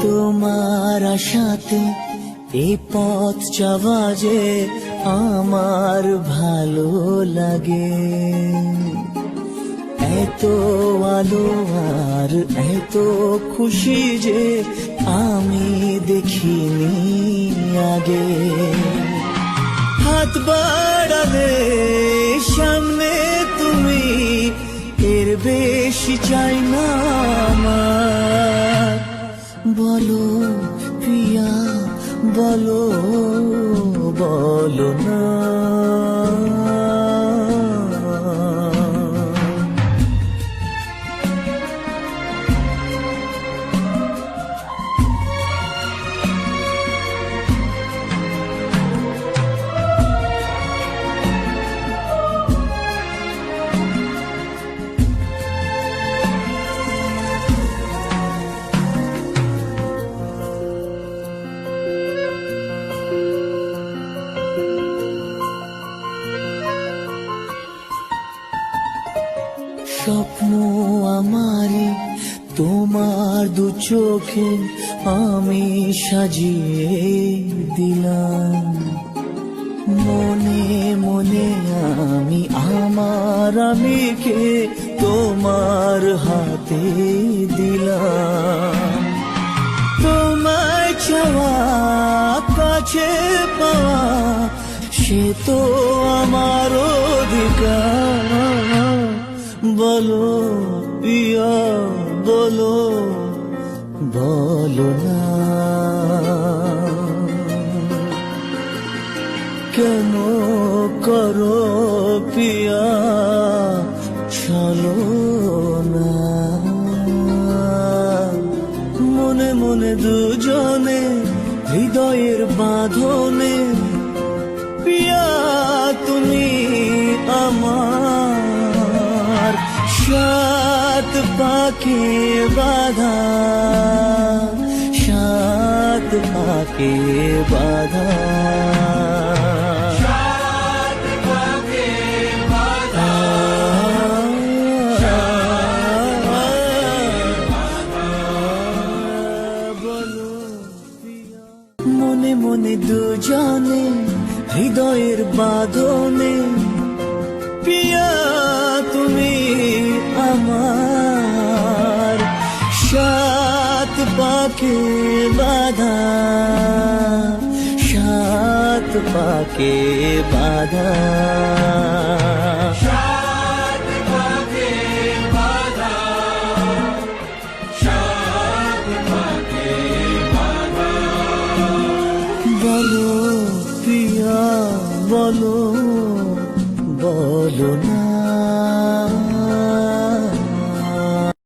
তোমার আশাতে এই পথ চাওয়া যে আমার ভালো লাগে। এত আলো আর এত খুশি যে আমি দেখিনি আগে। হাত বাড়ালে সামনে তুমি, এর বেশি চাই না আমার। বলো প্রিয়া বলো, বলো না। স্বপ্ন আমারে তোমার দু চোখে আমি সাজিয়ে দিলাম। মনে মনে আমি আমার আমিকে তোমার হাতে দিলাম। তোমায় চাওয়া কাছে পাওয়া সে তো আমার অধিকার। বলো প্রিয়া বলো, বলো না। কেন করো প্রিয়া চলো না। মনে মনে দুজনে হৃদয়ের বাঁধনে, প্রিয়া তুমি আমার। সাত পাকে বাঁধা, সাত পাকে বাঁধা। মনে মনে দুজনে হৃদয়ের বাঁধনে, প্রিয়া তুমি আমার। সাত পাকে বাঁধা, সাত পাকে বাঁধা। বলো প্রিয়া বলো, বলো না।